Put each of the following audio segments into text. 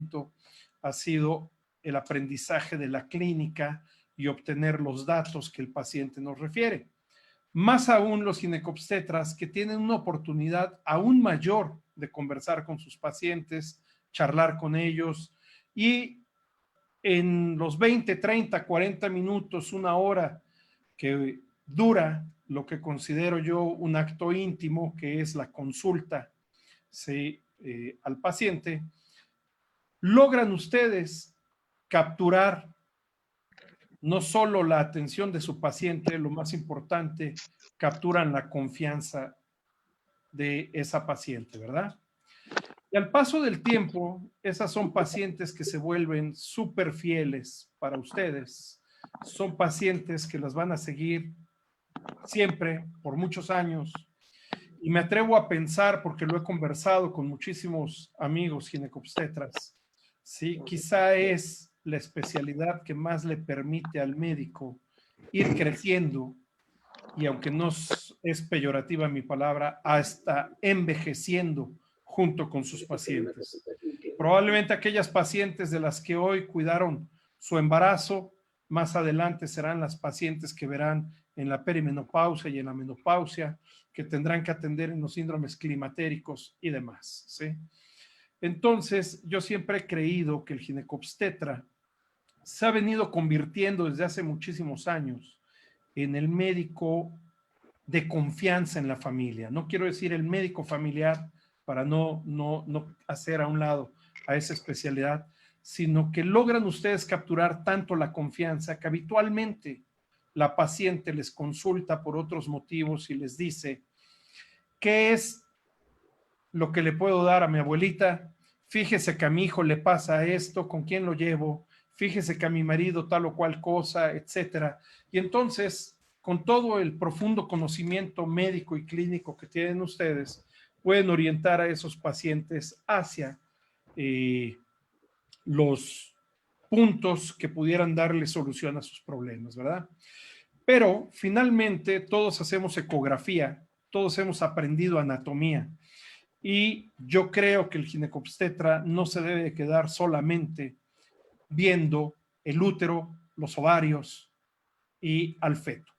momento ha sido el aprendizaje de la clínica y obtener los datos que el paciente nos refiere. Más aún los ginecobstetras, que tienen una oportunidad aún mayor de conversar con sus pacientes, charlar con ellos, y en los 20, 30, 40 minutos, una hora que dura lo que considero yo un acto íntimo, que es la consulta, ¿sí? Al paciente, logran ustedes capturar no solo la atención de su paciente, lo más importante, capturan la confianza de esa paciente, ¿verdad? Y al paso del tiempo, esas son pacientes que se vuelven súper fieles para ustedes. Son pacientes que las van a seguir siempre, por muchos años. Y me atrevo a pensar, porque lo he conversado con muchísimos amigos ginecobstetras, ¿sí? Quizá es la especialidad que más le permite al médico ir creciendo, y aunque no es peyorativa mi palabra, hasta envejeciendo junto con sus pacientes. Probablemente aquellas pacientes de las que hoy cuidaron su embarazo, más adelante serán las pacientes que verán en la perimenopausia y en la menopausia, que tendrán que atender en los síndromes climatéricos y demás, ¿sí? Entonces, yo siempre he creído que el ginecobstetra se ha venido convirtiendo desde hace muchísimos años en el médico de confianza en la familia. No quiero decir el médico familiar para no hacer a un lado a esa especialidad, sino que logran ustedes capturar tanto la confianza que habitualmente la paciente les consulta por otros motivos y les dice: ¿qué es lo que le puedo dar a mi abuelita? Fíjese que a mi hijo le pasa esto, ¿con quién lo llevo? Fíjese que a mi marido tal o cual cosa, etcétera. Y entonces, con todo el profundo conocimiento médico y clínico que tienen ustedes, pueden orientar a esos pacientes hacia los puntos que pudieran darle solución a sus problemas, ¿verdad? Pero finalmente todos hacemos ecografía, todos hemos aprendido anatomía, y yo creo que el ginecobstetra no se debe quedar solamente viendo el útero, los ovarios y al feto.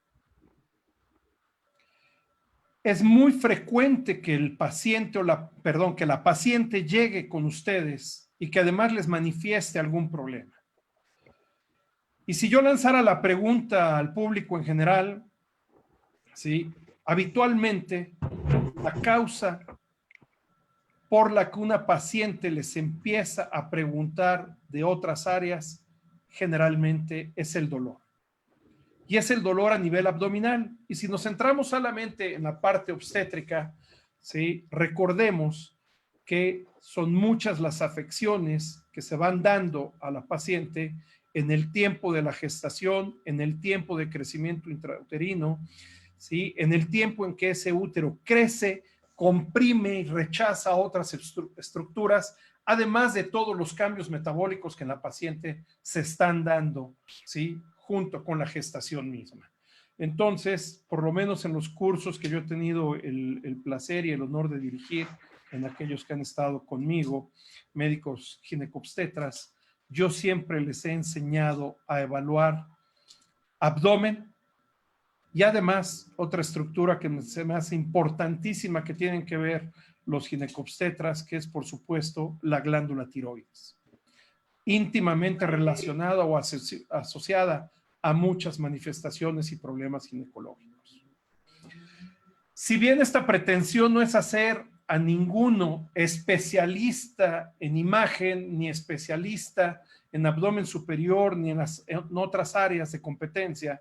Es muy frecuente que el paciente que la paciente llegue con ustedes y que además les manifieste algún problema. Y si yo lanzara la pregunta al público en general, ¿sí? Habitualmente la causa por la que una paciente les empieza a preguntar de otras áreas, generalmente es el dolor. Y es el dolor a nivel abdominal. Y si nos centramos solamente en la parte obstétrica, ¿sí? Recordemos que son muchas las afecciones que se van dando a la paciente en el tiempo de la gestación, en el tiempo de crecimiento intrauterino, ¿sí? En el tiempo en que ese útero crece, comprime y rechaza otras estructuras, además de todos los cambios metabólicos que en la paciente se están dando, ¿sí? Junto con la gestación misma. Entonces, por lo menos en los cursos que yo he tenido el placer y el honor de dirigir, en aquellos que han estado conmigo, médicos ginecobstetras, yo siempre les he enseñado a evaluar abdomen y además otra estructura que se me hace importantísima que tienen que ver los ginecobstetras, que es por supuesto la glándula tiroides, íntimamente relacionada o asociada a muchas manifestaciones y problemas ginecológicos. Si bien esta pretensión no es hacer a ninguno especialista en imagen, ni especialista en abdomen superior, ni en otras áreas de competencia,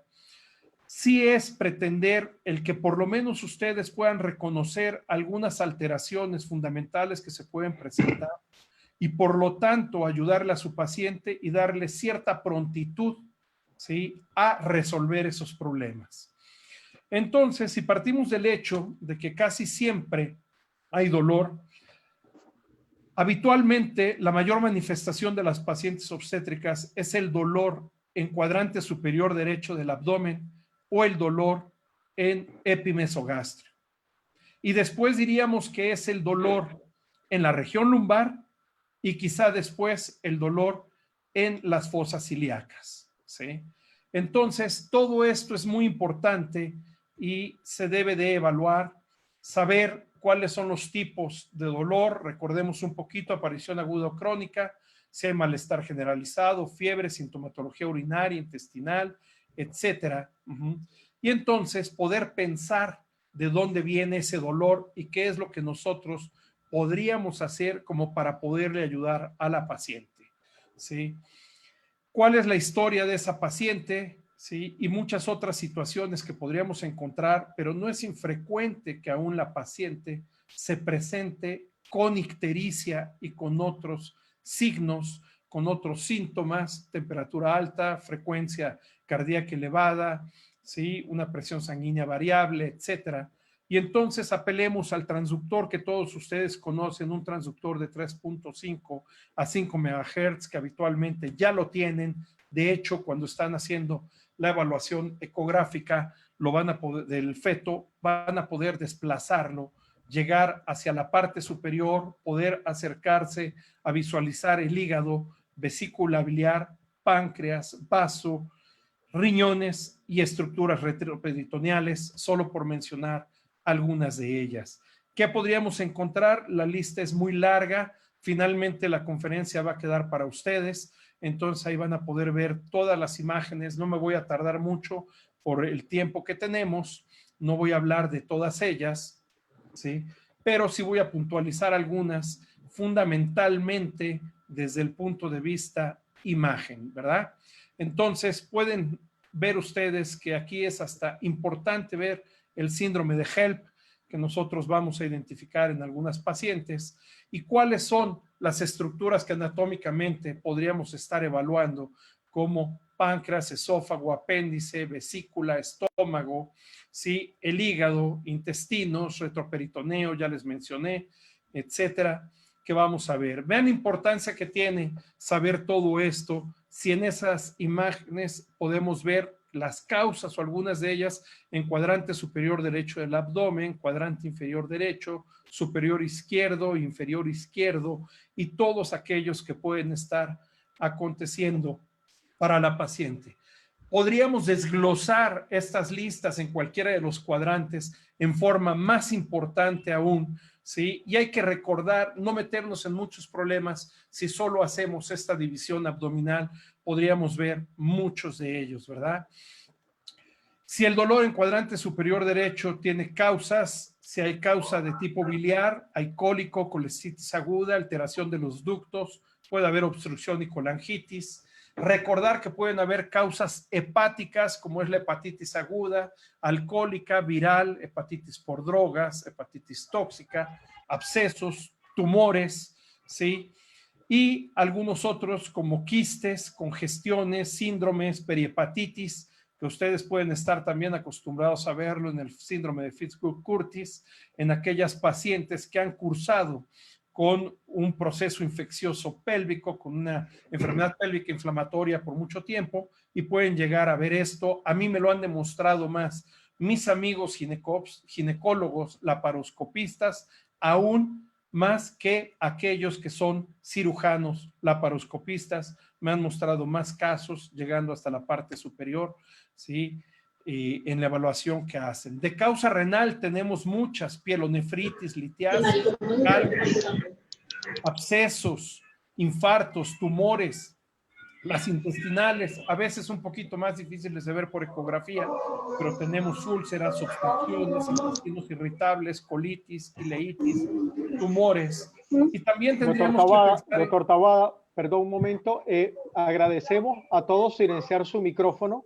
sí es pretender el que por lo menos ustedes puedan reconocer algunas alteraciones fundamentales que se pueden presentar y por lo tanto ayudarle a su paciente y darle cierta prontitud, ¿sí?, a resolver esos problemas. Entonces, si partimos del hecho de que casi siempre hay dolor, habitualmente la mayor manifestación de las pacientes obstétricas es el dolor en cuadrante superior derecho del abdomen o el dolor en epimesogastrio. Y después diríamos que es el dolor en la región lumbar y quizá después el dolor en las fosas ilíacas, ¿sí? Entonces, todo esto es muy importante y se debe de evaluar, saber cuáles son los tipos de dolor. Recordemos un poquito: aparición aguda o crónica, si hay malestar generalizado, fiebre, sintomatología urinaria, intestinal, etcétera. Y entonces poder pensar de dónde viene ese dolor y qué es lo que nosotros podríamos hacer como para poderle ayudar a la paciente, ¿sí? ¿Cuál es la historia de esa paciente? ¿Sí? Y muchas otras situaciones que podríamos encontrar, pero no es infrecuente que aún la paciente se presente con ictericia y con otros signos, con otros síntomas: temperatura alta, frecuencia cardíaca elevada, ¿sí? Una presión sanguínea variable, etcétera. Y entonces apelemos al transductor que todos ustedes conocen, un transductor de 3.5 a 5 MHz, que habitualmente ya lo tienen. De hecho, cuando están haciendo la evaluación ecográfica lo van a poder, del feto, van a poder desplazarlo, llegar hacia la parte superior, poder acercarse a visualizar el hígado, vesícula biliar, páncreas, vaso, riñones y estructuras retroperitoneales, solo por mencionar algunas de ellas. ¿Qué podríamos encontrar? La lista es muy larga. Finalmente la conferencia va a quedar para ustedes, entonces ahí van a poder ver todas las imágenes. No me voy a tardar mucho por el tiempo que tenemos, no voy a hablar de todas ellas, ¿sí? Pero sí voy a puntualizar algunas, fundamentalmente desde el punto de vista imagen, ¿verdad? Entonces pueden ver ustedes que aquí es hasta importante ver el síndrome de HELP, que nosotros vamos a identificar en algunas pacientes, y cuáles son las estructuras que anatómicamente podríamos estar evaluando, como páncreas, esófago, apéndice, vesícula, estómago, ¿sí? El hígado, intestinos, retroperitoneo, ya les mencioné, etcétera, que vamos a ver. Vean la importancia que tiene saber todo esto. Si en esas imágenes podemos ver las causas o algunas de ellas en cuadrante superior derecho del abdomen, cuadrante inferior derecho, superior izquierdo, inferior izquierdo, y todos aquellos que pueden estar aconteciendo para la paciente. Podríamos desglosar estas listas en cualquiera de los cuadrantes en forma más importante aún, ¿sí? Y hay que recordar, no meternos en muchos problemas. Si solo hacemos esta división abdominal, podríamos ver muchos de ellos, ¿verdad? Si el dolor en cuadrante superior derecho tiene causas, si hay causa de tipo biliar, hay cólico, colecitis aguda, alteración de los ductos, puede haber obstrucción y colangitis. Recordar que pueden haber causas hepáticas, como es la hepatitis aguda, alcohólica, viral, hepatitis por drogas, hepatitis tóxica, abscesos, tumores, ¿sí? Y algunos otros como quistes, congestiones, síndromes, perihepatitis, que ustedes pueden estar también acostumbrados a verlo en el síndrome de Fitzhugh-Curtis, en aquellas pacientes que han cursado con un proceso infeccioso pélvico, con una enfermedad pélvica inflamatoria por mucho tiempo, y pueden llegar a ver esto. A mí me lo han demostrado más mis amigos ginecólogos, laparoscopistas, aún más que aquellos que son cirujanos laparoscopistas. Me han mostrado más casos, llegando hasta la parte superior, ¿sí? En la evaluación que hacen. De causa renal tenemos muchas: pielonefritis, litiasis, cálculos, abscesos, infartos, tumores. Las intestinales, a veces un poquito más difíciles de ver por ecografía, pero tenemos úlceras, obstrucciones, intestinos irritables, colitis, ileitis, tumores. Y también tendríamos que pensar Doctor Taboada, perdón un momento, agradecemos a todos silenciar su micrófono.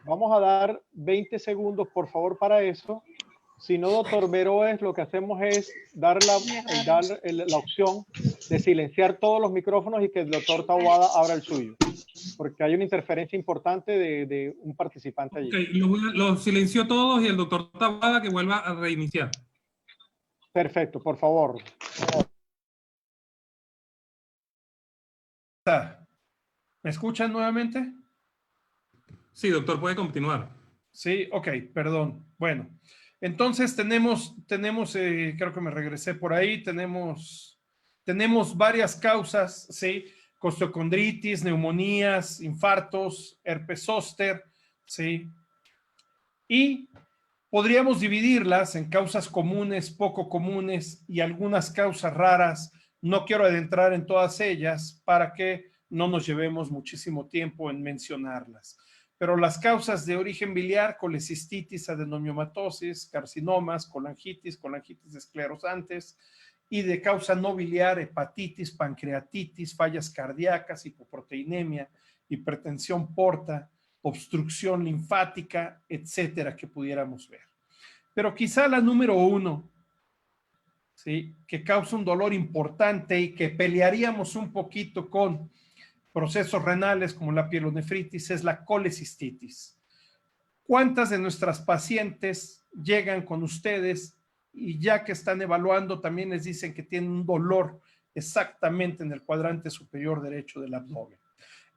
Vamos a dar 20 segundos, por favor, para eso. Si no, doctor Veroes, lo que hacemos es dar la opción de silenciar todos los micrófonos y que el doctor Taboada abra el suyo, porque hay una interferencia importante de un participante allí. Ok, lo silenció todos y el doctor Taboada que vuelva a reiniciar. Perfecto, por favor. ¿Me escuchan nuevamente? Sí, doctor, puede continuar. Sí, ok, perdón. Bueno, entonces tenemos creo que me regresé por ahí, tenemos tenemos varias causas, ¿sí? Costochondritis, neumonías, infartos, herpes zóster, ¿sí? Y podríamos dividirlas en causas comunes, poco comunes y algunas causas raras. No quiero adentrar en todas ellas para que no nos llevemos muchísimo tiempo en mencionarlas. Pero las causas de origen biliar, colecistitis, adenomiomatosis, carcinomas, colangitis esclerosantes, y de causa no biliar, hepatitis, pancreatitis, fallas cardíacas, hipoproteinemia, hipertensión porta, obstrucción linfática, etcétera, que pudiéramos ver. Pero quizá la número uno, ¿sí?, que causa un dolor importante y que pelearíamos un poquito con procesos renales como la pielonefritis, es la colecistitis. ¿Cuántas de nuestras pacientes llegan con ustedes y ya que están evaluando también les dicen que tienen un dolor exactamente en el cuadrante superior derecho del abdomen?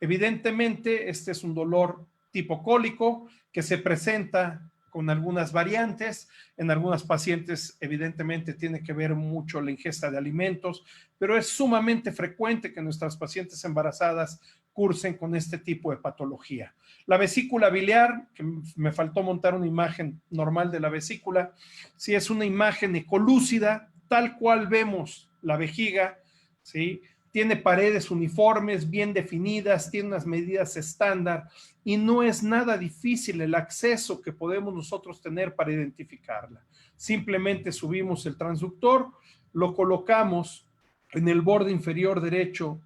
Evidentemente, este es un dolor tipo cólico que se presenta con algunas variantes. En algunas pacientes, evidentemente, tiene que ver mucho la ingesta de alimentos, pero es sumamente frecuente que nuestras pacientes embarazadas cursen con este tipo de patología. La vesícula biliar, que me faltó montar una imagen normal de la vesícula, sí es una imagen ecolúcida, tal cual vemos la vejiga, ¿sí? Tiene paredes uniformes, bien definidas, tiene unas medidas estándar y no es nada difícil el acceso que podemos nosotros tener para identificarla. Simplemente subimos el transductor, lo colocamos en el borde inferior derecho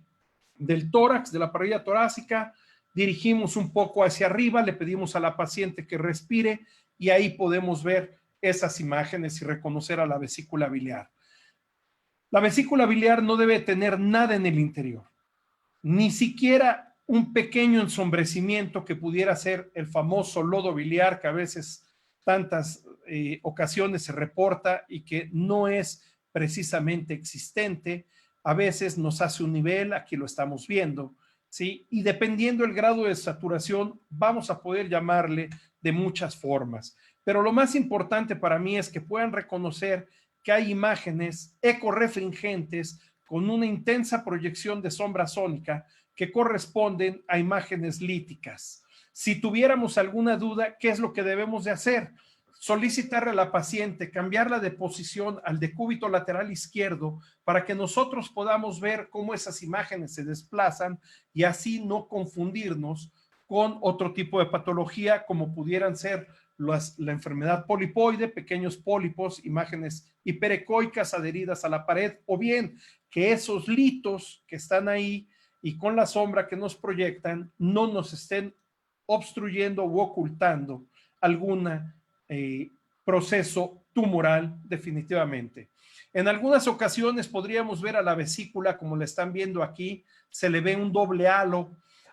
del tórax, de la parrilla torácica, dirigimos un poco hacia arriba, le pedimos a la paciente que respire y ahí podemos ver esas imágenes y reconocer a la vesícula biliar. La vesícula biliar no debe tener nada en el interior, ni siquiera un pequeño ensombrecimiento que pudiera ser el famoso lodo biliar que a veces tantas ocasiones se reporta y que no es precisamente existente. A veces nos hace un nivel, aquí lo estamos viendo, ¿sí? Y dependiendo del grado de saturación, vamos a poder llamarle de muchas formas. Pero lo más importante para mí es que puedan reconocer que hay imágenes ecorrefringentes con una intensa proyección de sombra sónica que corresponden a imágenes líticas. Si tuviéramos alguna duda, ¿qué es lo que debemos de hacer? Solicitarle a la paciente cambiarla de posición al decúbito lateral izquierdo para que nosotros podamos ver cómo esas imágenes se desplazan y así no confundirnos con otro tipo de patología como pudieran ser la enfermedad polipoide, pequeños pólipos, imágenes hiperecoicas adheridas a la pared, o bien que esos litos que están ahí y con la sombra que nos proyectan no nos estén obstruyendo u ocultando algún proceso tumoral definitivamente. En algunas ocasiones podríamos ver a la vesícula como la están viendo aquí, se le ve un doble halo.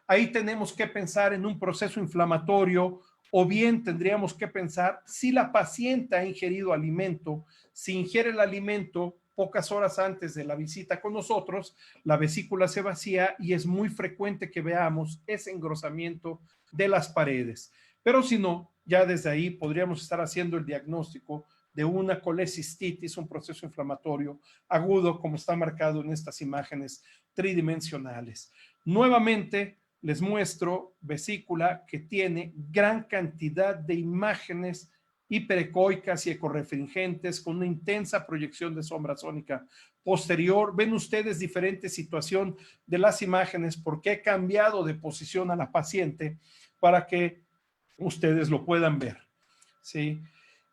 Ahí tenemos que pensar en un proceso inflamatorio o bien tendríamos que pensar si la paciente ha ingerido alimento. Si ingiere el alimento pocas horas antes de la visita con nosotros, la vesícula se vacía y es muy frecuente que veamos ese engrosamiento de las paredes. Pero si no, ya desde ahí podríamos estar haciendo el diagnóstico de una colecistitis, un proceso inflamatorio agudo, como está marcado en estas imágenes tridimensionales. Nuevamente, les muestro vesícula que tiene gran cantidad de imágenes hiperecoicas y ecorrefringentes con una intensa proyección de sombra sónica posterior. Ven ustedes diferente situación de las imágenes porque he cambiado de posición a la paciente para que ustedes lo puedan ver, ¿sí?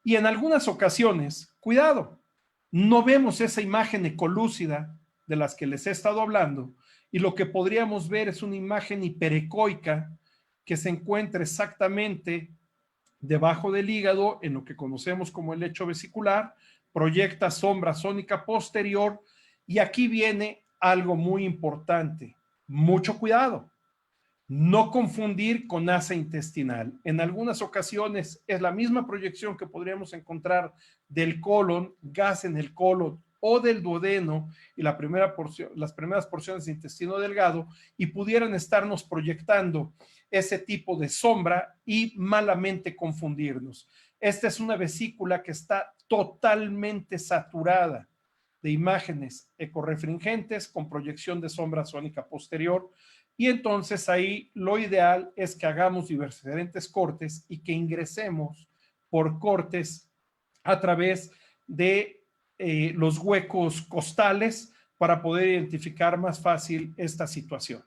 Y en algunas ocasiones, cuidado, no vemos esa imagen ecolúcida de las que les he estado hablando, y lo que podríamos ver es una imagen hiperecoica que se encuentra exactamente debajo del hígado en lo que conocemos como el lecho vesicular, proyecta sombra sónica posterior y aquí viene algo muy importante, mucho cuidado. No confundir con asa intestinal. En algunas ocasiones es la misma proyección que podríamos encontrar del colon, gas en el colon o del duodeno y las primeras porciones de intestino delgado y pudieran estarnos proyectando ese tipo de sombra y malamente confundirnos. Esta es una vesícula que está totalmente saturada de imágenes ecorrefringentes con proyección de sombra sónica posterior. Y entonces ahí lo ideal es que hagamos diferentes cortes y que ingresemos por cortes a través de los huecos costales para poder identificar más fácil esta situación.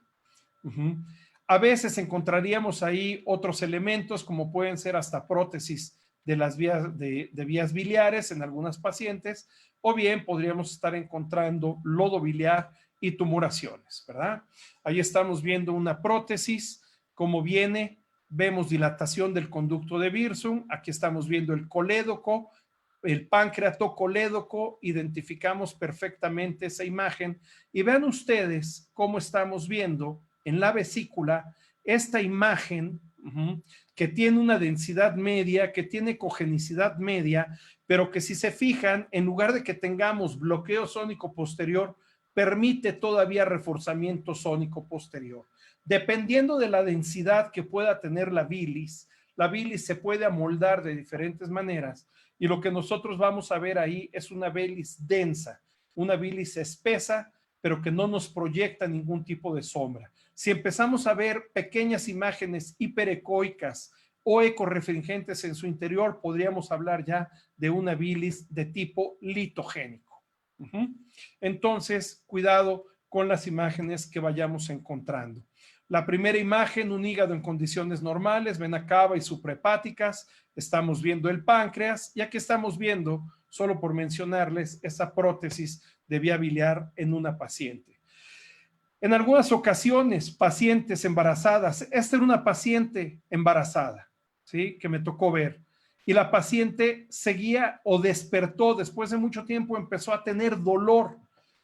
A veces encontraríamos ahí otros elementos como pueden ser hasta prótesis de las vías, de vías biliares en algunas pacientes, o bien podríamos estar encontrando lodo biliar y tumoraciones, ¿verdad? Ahí estamos viendo una prótesis, cómo viene, vemos dilatación del conducto de Wirsung, aquí estamos viendo el colédoco, el páncreato colédoco, identificamos perfectamente esa imagen y vean ustedes cómo estamos viendo en la vesícula esta imagen que tiene una densidad media, que tiene cogenicidad media, pero que si se fijan, en lugar de que tengamos bloqueo sónico posterior, permite todavía reforzamiento sónico posterior. Dependiendo de la densidad que pueda tener la bilis se puede amoldar de diferentes maneras y lo que nosotros vamos a ver ahí es una bilis densa, una bilis espesa, pero que no nos proyecta ningún tipo de sombra. Si empezamos a ver pequeñas imágenes hiperecoicas o ecorrefringentes en su interior, podríamos hablar ya de una bilis de tipo litogénico. Entonces, cuidado con las imágenes que vayamos encontrando. La primera imagen, un hígado en condiciones normales, vena cava y suprahepáticas. Estamos viendo el páncreas y aquí estamos viendo, solo por mencionarles, esa prótesis de vía biliar en una paciente. En algunas ocasiones, pacientes embarazadas, esta era una paciente embarazada, ¿sí? Que me tocó ver. Y la paciente seguía o despertó después de mucho tiempo, empezó a tener dolor,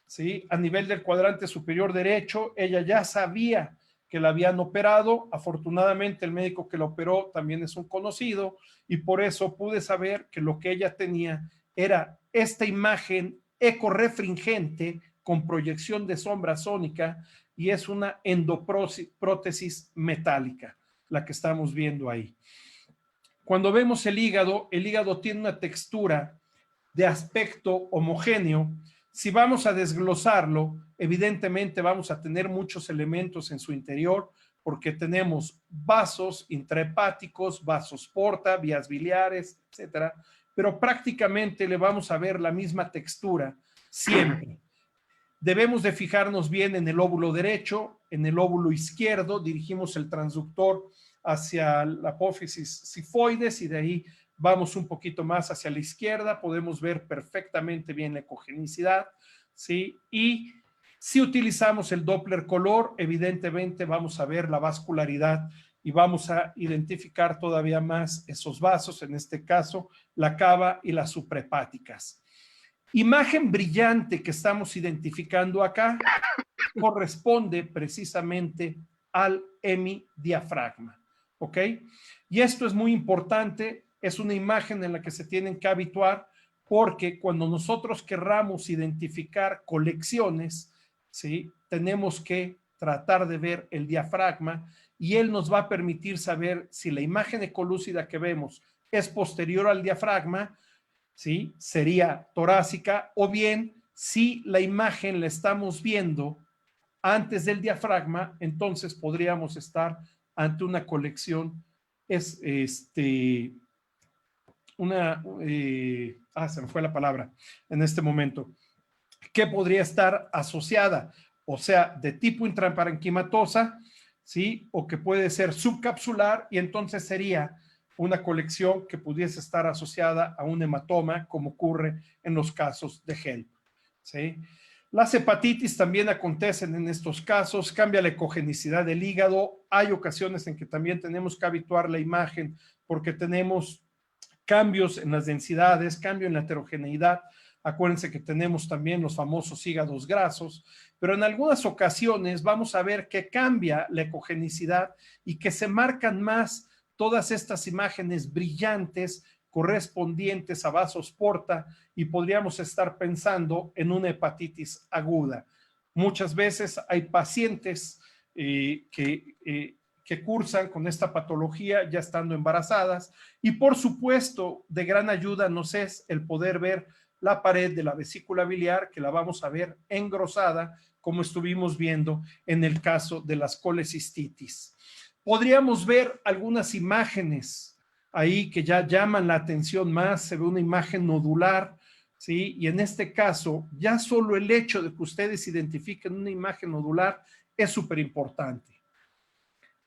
¿sí? A nivel del cuadrante superior derecho, ella ya sabía que la habían operado. Afortunadamente, el médico que la operó también es un conocido y por eso pude saber que lo que ella tenía era esta imagen ecorrefringente con proyección de sombra sónica y es una endoprótesis metálica, la que estamos viendo ahí. Cuando vemos el hígado tiene una textura de aspecto homogéneo. Si vamos a desglosarlo, evidentemente vamos a tener muchos elementos en su interior porque tenemos vasos intrahepáticos, vasos porta, vías biliares, etcétera, pero prácticamente le vamos a ver la misma textura siempre. Debemos de fijarnos bien en el óvulo derecho, en el óvulo izquierdo, dirigimos el transductor hacia la apófisis sifoides y de ahí vamos un poquito más hacia la izquierda, podemos ver perfectamente bien la ecogenicidad, ¿sí? Y si utilizamos el Doppler color, evidentemente vamos a ver la vascularidad y vamos a identificar todavía más esos vasos, en este caso la cava y las suprahepáticas. Imagen brillante que estamos identificando acá corresponde precisamente al hemidiafragma, ¿ok? Y esto es muy importante, es una imagen en la que se tienen que habituar porque cuando nosotros querramos identificar colecciones, ¿sí? Tenemos que tratar de ver el diafragma y él nos va a permitir saber si la imagen ecolúcida que vemos es posterior al diafragma, ¿sí? Sería torácica, o bien si la imagen la estamos viendo antes del diafragma, entonces podríamos estar ante una colección, se me fue la palabra en este momento, que podría estar asociada, o sea, de tipo intraparenquimatosa, ¿sí? O que puede ser subcapsular y entonces sería una colección que pudiese estar asociada a un hematoma, como ocurre en los casos de HELLP, ¿sí? Las hepatitis también acontecen en estos casos, cambia la ecogenicidad del hígado, hay ocasiones en que también tenemos que habituar la imagen porque tenemos cambios en las densidades, cambio en la heterogeneidad. Acuérdense que tenemos también los famosos hígados grasos, pero en algunas ocasiones vamos a ver que cambia la ecogenicidad y que se marcan más todas estas imágenes brillantes correspondientes a vasos porta y podríamos estar pensando en una hepatitis aguda. Muchas veces hay pacientes que cursan con esta patología ya estando embarazadas y por supuesto de gran ayuda nos es el poder ver la pared de la vesícula biliar, que la vamos a ver engrosada, como estuvimos viendo en el caso de las colecistitis. Podríamos ver algunas imágenes ahí que ya llaman la atención más. Se ve una imagen nodular, ¿sí? Y en este caso, ya solo el hecho de que ustedes identifiquen una imagen nodular es súper importante.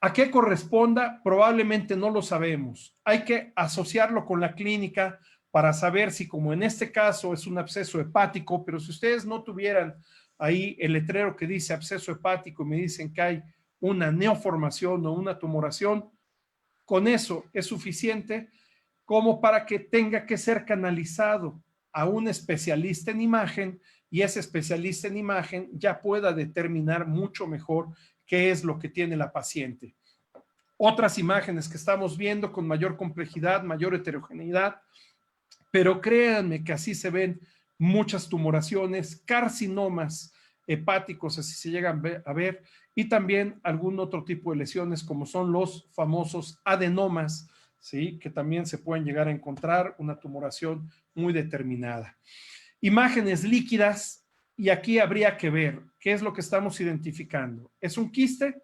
¿A qué corresponda? Probablemente no lo sabemos. Hay que asociarlo con la clínica para saber si, como en este caso, es un absceso hepático, pero si ustedes no tuvieran ahí el letrero que dice absceso hepático y me dicen que hay una neoformación o una tumoración, con eso es suficiente como para que tenga que ser canalizado a un especialista en imagen, y ese especialista en imagen ya pueda determinar mucho mejor qué es lo que tiene la paciente. Otras imágenes que estamos viendo con mayor complejidad, mayor heterogeneidad, pero créanme que así se ven muchas tumoraciones, carcinomas hepáticos, así se llegan a ver, y también algún otro tipo de lesiones como son los famosos adenomas, ¿sí? Que también se pueden llegar a encontrar una tumoración muy determinada. Imágenes líquidas, y aquí habría que ver qué es lo que estamos identificando. ¿Es un quiste?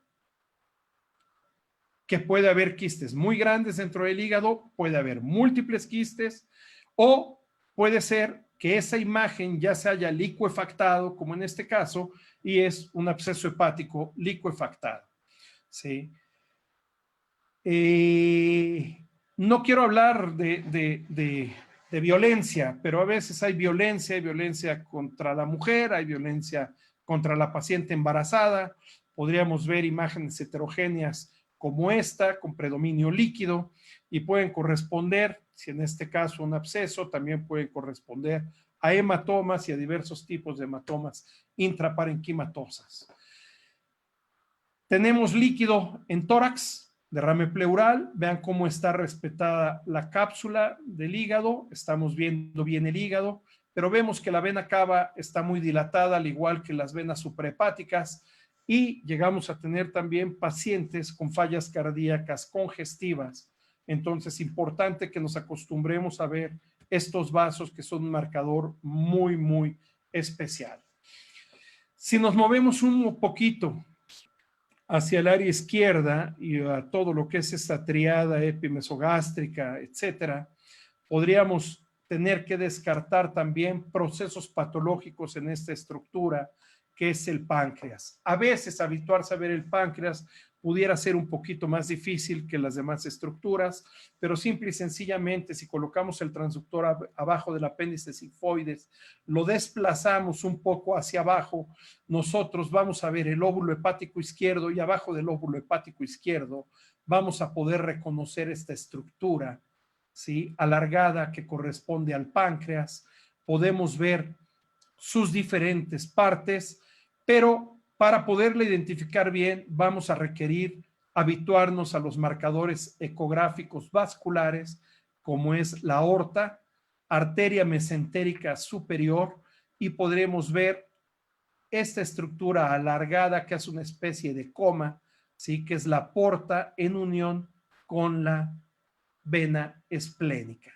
Que puede haber quistes muy grandes dentro del hígado, puede haber múltiples quistes, o puede ser que esa imagen ya se haya licuefactado, como en este caso, y es un absceso hepático licuefactado. ¿Sí? No quiero hablar de violencia, pero a veces hay violencia contra la mujer, hay violencia contra la paciente embarazada. Podríamos ver imágenes heterogéneas como esta, con predominio líquido, y pueden corresponder, si en este caso un absceso, también pueden corresponder a hematomas y a diversos tipos de hematomas intraparenquimatosas. Tenemos líquido en tórax, derrame pleural. Vean cómo está respetada la cápsula del hígado. Estamos viendo bien el hígado, pero vemos que la vena cava está muy dilatada, al igual que las venas suprahepáticas, y llegamos a tener también pacientes con fallas cardíacas congestivas. Entonces, importante que nos acostumbremos a ver estos vasos, que son un marcador muy, muy especial. Si nos movemos un poquito hacia el área izquierda y a todo lo que es esta triada epimesogástrica, etcétera, podríamos tener que descartar también procesos patológicos en esta estructura, que es el páncreas. A veces habituarse a ver el páncreas pudiera ser un poquito más difícil que las demás estructuras, pero simple y sencillamente, si colocamos el transductor abajo del apéndice sigmoides, lo desplazamos un poco hacia abajo, nosotros vamos a ver el óvulo hepático izquierdo, y abajo del óvulo hepático izquierdo vamos a poder reconocer esta estructura, ¿sí?, alargada, que corresponde al páncreas. Podemos ver sus diferentes partes, pero para poderla identificar bien vamos a requerir habituarnos a los marcadores ecográficos vasculares, como es la aorta, arteria mesentérica superior, y podremos ver esta estructura alargada que es una especie de coma, ¿sí?, que es la porta en unión con la vena esplénica.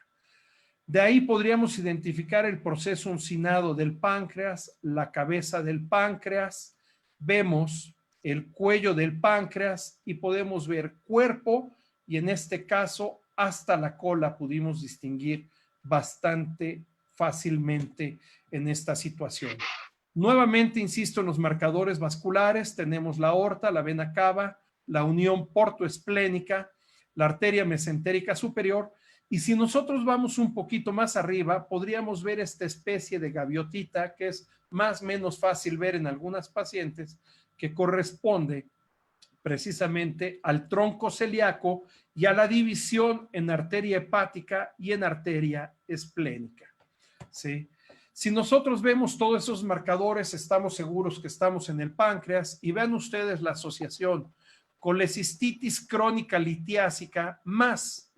De ahí podríamos identificar el proceso uncinado del páncreas, la cabeza del páncreas, vemos el cuello del páncreas y podemos ver cuerpo, y en este caso hasta la cola pudimos distinguir bastante fácilmente en esta situación. Nuevamente, insisto, en los marcadores vasculares tenemos la aorta, la vena cava, la unión portoesplénica, la arteria mesentérica superior. Y si nosotros vamos un poquito más arriba, podríamos ver esta especie de gaviotita, que es más o menos fácil ver en algunas pacientes, que corresponde precisamente al tronco celíaco y a la división en arteria hepática y en arteria esplénica, ¿sí? Si nosotros vemos todos esos marcadores, estamos seguros que estamos en el páncreas. Y vean ustedes la asociación: colecistitis crónica litiásica más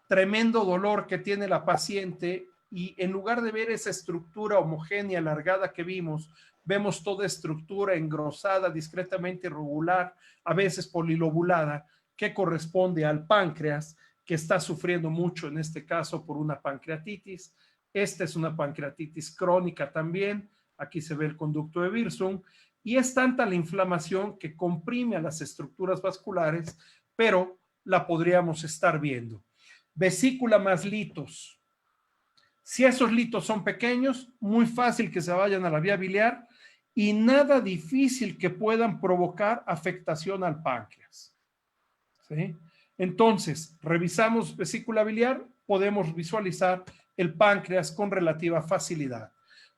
tremendo dolor que tiene la paciente, y en lugar de ver esa estructura homogénea alargada que vimos, vemos toda estructura engrosada, discretamente irregular, a veces polilobulada, que corresponde al páncreas, que está sufriendo mucho en este caso por una pancreatitis. Esta es una pancreatitis crónica también. Aquí se ve el conducto de Wirsung. Y es tanta la inflamación que comprime a las estructuras vasculares, pero la podríamos estar viendo. Vesícula más litos. Si esos litos son pequeños, muy fácil que se vayan a la vía biliar y nada difícil que puedan provocar afectación al páncreas. ¿Sí? Entonces, revisamos vesícula biliar, podemos visualizar el páncreas con relativa facilidad.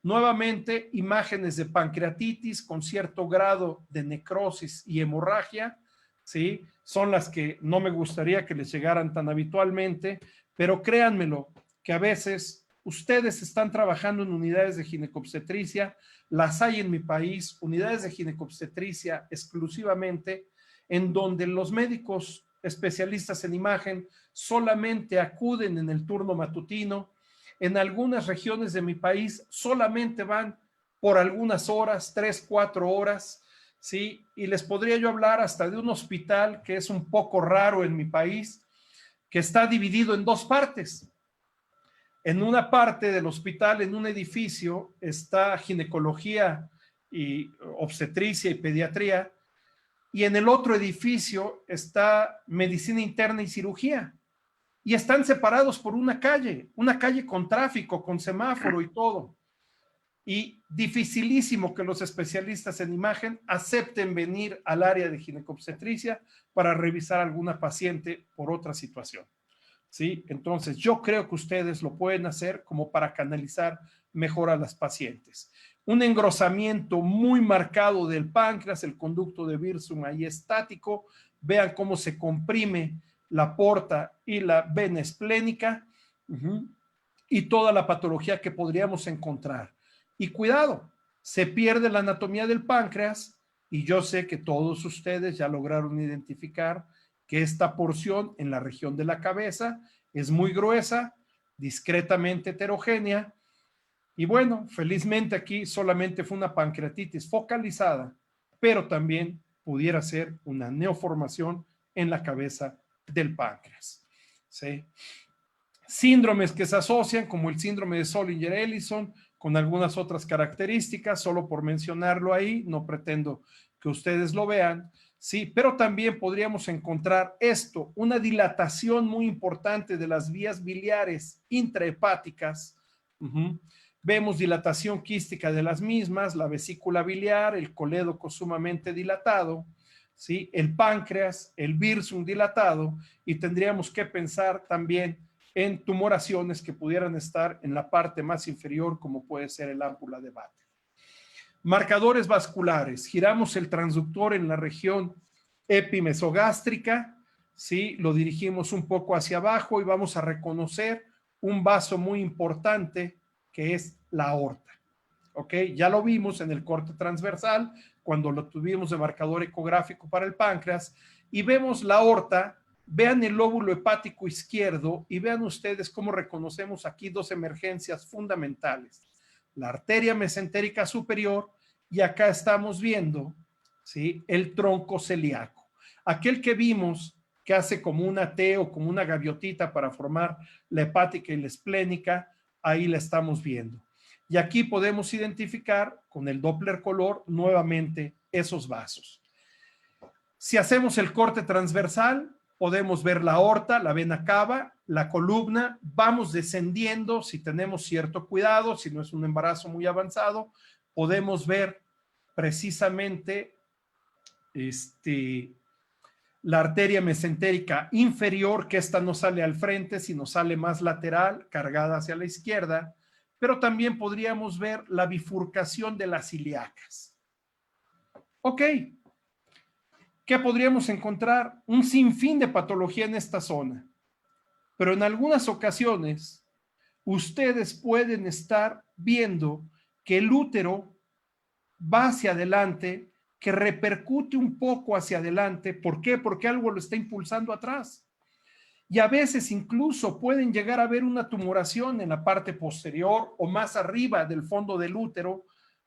Nuevamente, imágenes de pancreatitis con cierto grado de necrosis y hemorragia, ¿sí? Son las que no me gustaría que les llegaran tan habitualmente, pero créanmelo, que a veces ustedes están trabajando en unidades de ginecobstetricia, las hay en mi país, unidades de ginecobstetricia exclusivamente, en donde los médicos especialistas en imagen solamente acuden en el turno matutino. En algunas regiones de mi país solamente van por algunas horas, 3, 4 horas, ¿sí? Y les podría yo hablar hasta de un hospital que es un poco raro en mi país, que está dividido en 2 partes. En una parte del hospital, en un edificio, está ginecología y obstetricia y pediatría, y en el otro edificio está medicina interna y cirugía. Y están separados por una calle con tráfico, con semáforo y todo. Y dificilísimo que los especialistas en imagen acepten venir al área de ginecobstetricia para revisar a alguna paciente por otra situación. ¿Sí? Entonces, yo creo que ustedes lo pueden hacer como para canalizar mejor a las pacientes. Un engrosamiento muy marcado del páncreas, el conducto de Wirsung ahí estático. Vean cómo se comprime la porta y la vena esplénica, y toda la patología que podríamos encontrar. Y cuidado, se pierde la anatomía del páncreas, y yo sé que todos ustedes ya lograron identificar que esta porción en la región de la cabeza es muy gruesa, discretamente heterogénea, y bueno, felizmente aquí solamente fue una pancreatitis focalizada, pero también pudiera ser una neoformación en la cabeza del páncreas. ¿Sí? Síndromes que se asocian, como el síndrome de Zollinger-Ellison, con algunas otras características, solo por mencionarlo ahí, no pretendo que ustedes lo vean, sí, pero también podríamos encontrar esto, una dilatación muy importante de las vías biliares intrahepáticas. Vemos dilatación quística de las mismas, la vesícula biliar, el colédoco sumamente dilatado, ¿sí? El páncreas, el Wirsung dilatado, y tendríamos que pensar también en tumoraciones que pudieran estar en la parte más inferior, como puede ser el ámpula de Vater. Marcadores vasculares. Giramos el transductor en la región epimesogástrica, ¿sí? Lo dirigimos un poco hacia abajo y vamos a reconocer un vaso muy importante que es la aorta. ¿Ok? Ya lo vimos en el corte transversal cuando lo tuvimos de marcador ecográfico para el páncreas, y vemos la aorta. Vean el lóbulo hepático izquierdo y vean ustedes cómo reconocemos aquí 2 emergencias fundamentales. La arteria mesentérica superior, y acá estamos viendo, ¿sí?, el tronco celíaco. Aquel que vimos que hace como una T o como una gaviotita para formar la hepática y la esplénica, ahí la estamos viendo. Y aquí podemos identificar con el Doppler color nuevamente esos vasos. Si hacemos el corte transversal, podemos ver la aorta, la vena cava, la columna, vamos descendiendo si tenemos cierto cuidado, si no es un embarazo muy avanzado, podemos ver precisamente la arteria mesentérica inferior, que esta no sale al frente, sino sale más lateral, cargada hacia la izquierda, pero también podríamos ver la bifurcación de las ilíacas. Ok. ¿Qué podríamos encontrar? Un sinfín de patología en esta zona, pero en algunas ocasiones ustedes pueden estar viendo que el útero va hacia adelante, que repercute un poco hacia adelante. ¿Por qué? Porque algo lo está impulsando atrás. Y a veces incluso pueden llegar a ver una tumoración en la parte posterior o más arriba del fondo del útero,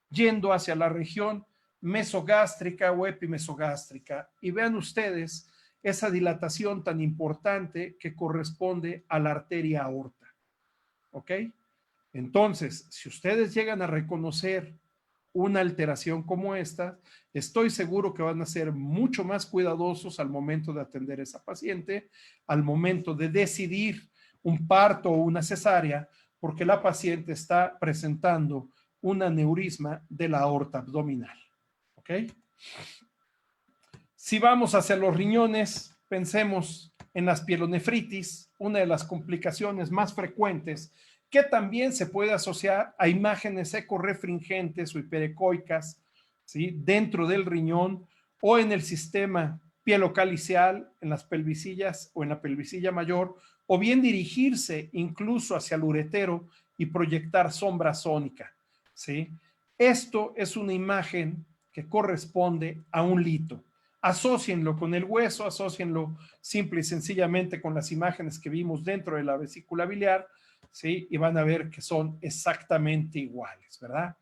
yendo hacia la región mesogástrica o epimesogástrica. Y vean ustedes esa dilatación tan importante que corresponde a la arteria aorta. ¿Ok? Entonces, si ustedes llegan a reconocer una alteración como esta, estoy seguro que van a ser mucho más cuidadosos al momento de atender a esa paciente, al momento de decidir un parto o una cesárea, porque la paciente está presentando un aneurisma de la aorta abdominal. ¿Ok? Si vamos hacia los riñones, pensemos en las pielonefritis, una de las complicaciones más frecuentes que también se puede asociar a imágenes ecorrefringentes o hiperecoicas, ¿sí?, dentro del riñón o en el sistema pielocalicial, en las pelvisillas o en la pelvisilla mayor, o bien dirigirse incluso hacia el uretero y proyectar sombra sónica, ¿sí? Esto es una imagen que corresponde a un lito. Asócienlo con el hueso, asócienlo simple y sencillamente con las imágenes que vimos dentro de la vesícula biliar, ¿sí? Y van a ver que son exactamente iguales, ¿verdad?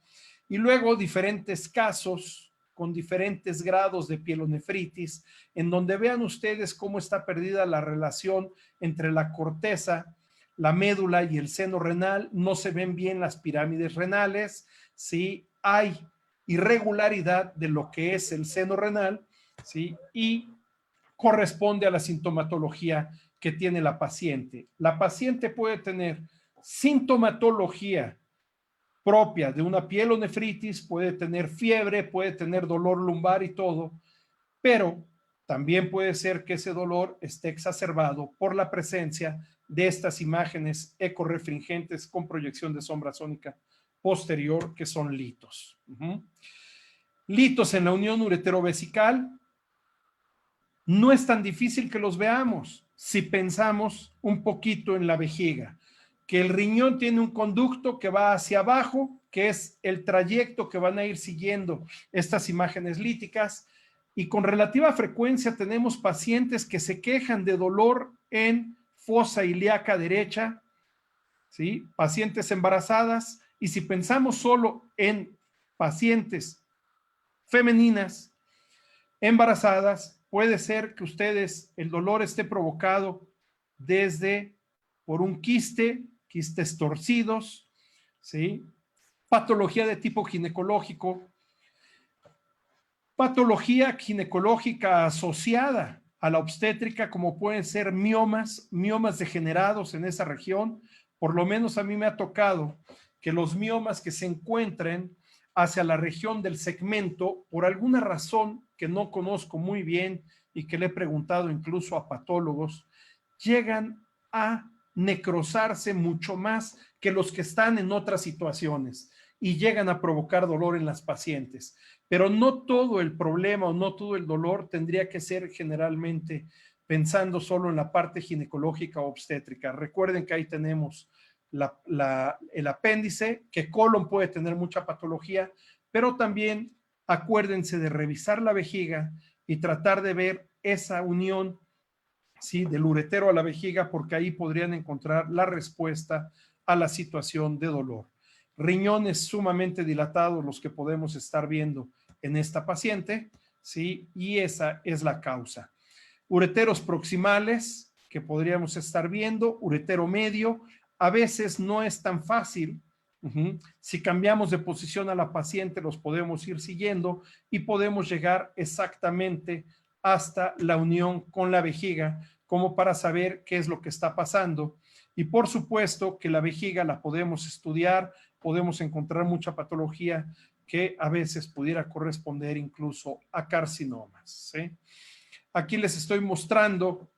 Y luego diferentes casos con diferentes grados de pielonefritis, en donde vean ustedes cómo está perdida la relación entre la corteza, la médula y el seno renal. No se ven bien las pirámides renales, ¿sí? Hay irregularidad de lo que es el seno renal, ¿sí? Y corresponde a la sintomatología que tiene la paciente. La paciente puede tener sintomatología propia de una pielonefritis, puede tener fiebre, puede tener dolor lumbar y todo, pero también puede ser que ese dolor esté exacerbado por la presencia de estas imágenes ecorrefringentes con proyección de sombra sónica posterior, que son litos. Litos en la unión uretero-vesical. No es tan difícil que los veamos si pensamos un poquito en la vejiga, que el riñón tiene un conducto que va hacia abajo, que es el trayecto que van a ir siguiendo estas imágenes líticas, y con relativa frecuencia tenemos pacientes que se quejan de dolor en fosa ilíaca derecha, ¿sí? Pacientes embarazadas, y si pensamos solo en pacientes femeninas embarazadas, puede ser que ustedes, el dolor esté provocado desde por un quistes torcidos, ¿sí? Patología de tipo ginecológico, patología ginecológica asociada a la obstétrica, como pueden ser miomas degenerados en esa región. Por lo menos a mí me ha tocado que los miomas que se encuentren hacia la región del segmento, por alguna razón que no conozco muy bien y que le he preguntado incluso a patólogos, llegan a necrosarse mucho más que los que están en otras situaciones y llegan a provocar dolor en las pacientes. Pero no todo el problema o no todo el dolor tendría que ser generalmente pensando solo en la parte ginecológica o obstétrica. Recuerden que ahí tenemos el apéndice, que colon puede tener mucha patología, pero también acuérdense de revisar la vejiga y tratar de ver esa unión, ¿sí?, del uretero a la vejiga, porque ahí podrían encontrar la respuesta a la situación de dolor. Riñones sumamente dilatados los que podemos estar viendo en esta paciente, ¿sí? Y esa es la causa. Ureteros proximales que podríamos estar viendo, uretero medio, a veces no es tan fácil. Si cambiamos de posición a la paciente, los podemos ir siguiendo y podemos llegar exactamente hasta la unión con la vejiga, como para saber qué es lo que está pasando. Y por supuesto que la vejiga la podemos estudiar, podemos encontrar mucha patología que a veces pudiera corresponder incluso a carcinomas, ¿sí? Aquí les estoy mostrando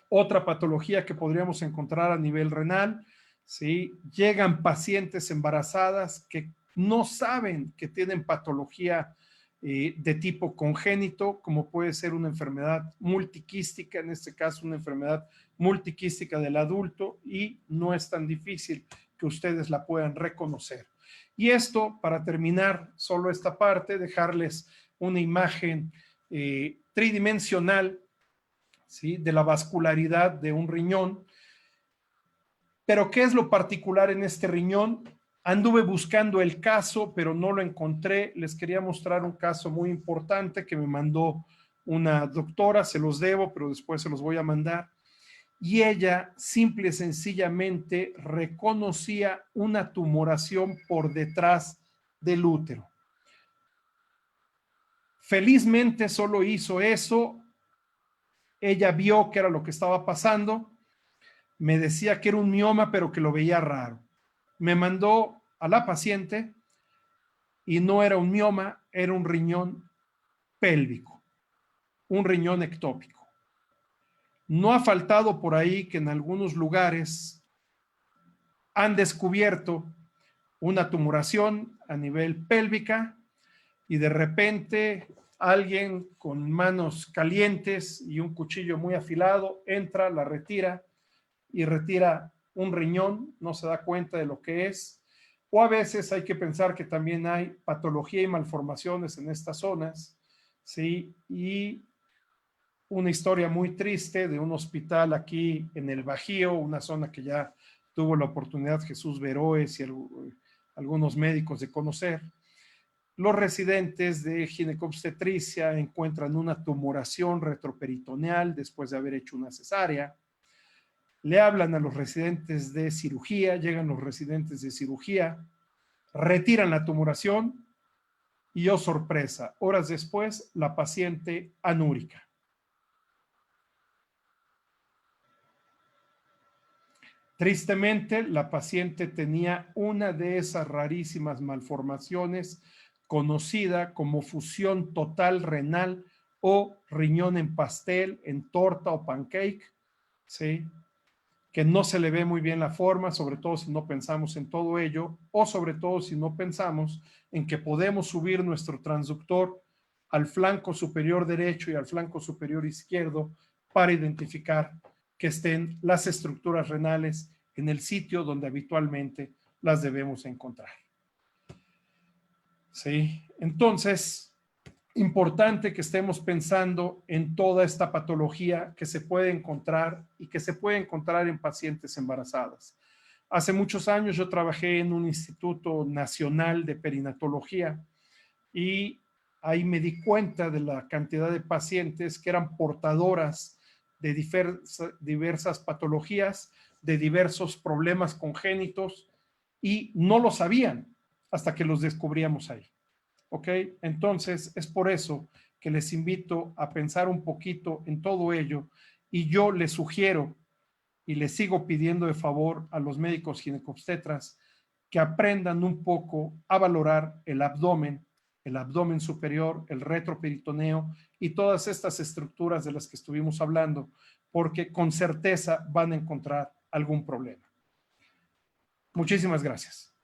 otra patología que podríamos encontrar a nivel renal, ¿sí? Llegan pacientes embarazadas que no saben que tienen patología de tipo congénito, como puede ser una enfermedad multiquística, en este caso una enfermedad multiquística del adulto, y no es tan difícil que ustedes la puedan reconocer. Y esto, para terminar solo esta parte, dejarles una imagen tridimensional, ¿sí?, de la vascularidad de un riñón. Pero ¿qué es lo particular en este riñón? Anduve buscando el caso, pero no lo encontré. Les quería mostrar un caso muy importante que me mandó una doctora, se los debo, pero después se los voy a mandar. y ella simple y sencillamente reconocía una tumoración por detrás del útero. Felizmente solo hizo eso. Ella vio que era lo que estaba pasando. Me decía que era un mioma, pero que lo veía raro. Me mandó a la paciente y no era un mioma, era un riñón pélvico, un riñón ectópico. No ha faltado por ahí que en algunos lugares han descubierto una tumoración a nivel pélvica y de repente alguien con manos calientes y un cuchillo muy afilado entra, la retira y retira un riñón, no se da cuenta de lo que es. O a veces hay que pensar que también hay patología y malformaciones en estas zonas, ¿sí? Y una historia muy triste de un hospital aquí en el Bajío, una zona que ya tuvo la oportunidad Jesús Veroes y algunos médicos de conocer. Los residentes de ginecobstetricia encuentran una tumoración retroperitoneal después de haber hecho una cesárea. Le hablan a los residentes de cirugía, llegan los residentes de cirugía, retiran la tumoración y, oh sorpresa, horas después, la paciente anúrica. Tristemente, la paciente tenía una de esas rarísimas malformaciones conocida como fusión total renal o riñón en pastel, en torta o pancake, ¿sí? Que no se le ve muy bien la forma, sobre todo si no pensamos en todo ello, o sobre todo si no pensamos en que podemos subir nuestro transductor al flanco superior derecho y al flanco superior izquierdo para identificar que estén las estructuras renales en el sitio donde habitualmente las debemos encontrar. ¿Sí? Entonces, importante que estemos pensando en toda esta patología que se puede encontrar y que se puede encontrar en pacientes embarazadas. Hace muchos años yo trabajé en un Instituto Nacional de Perinatología y ahí me di cuenta de la cantidad de pacientes que eran portadoras de diversas patologías, de diversos problemas congénitos y no lo sabían hasta que los descubríamos ahí. ¿Ok? Entonces, es por eso que les invito a pensar un poquito en todo ello y yo les sugiero y les sigo pidiendo de favor a los médicos ginecobstetras que aprendan un poco a valorar el abdomen superior, el retroperitoneo y todas estas estructuras de las que estuvimos hablando, porque con certeza van a encontrar algún problema. Muchísimas gracias.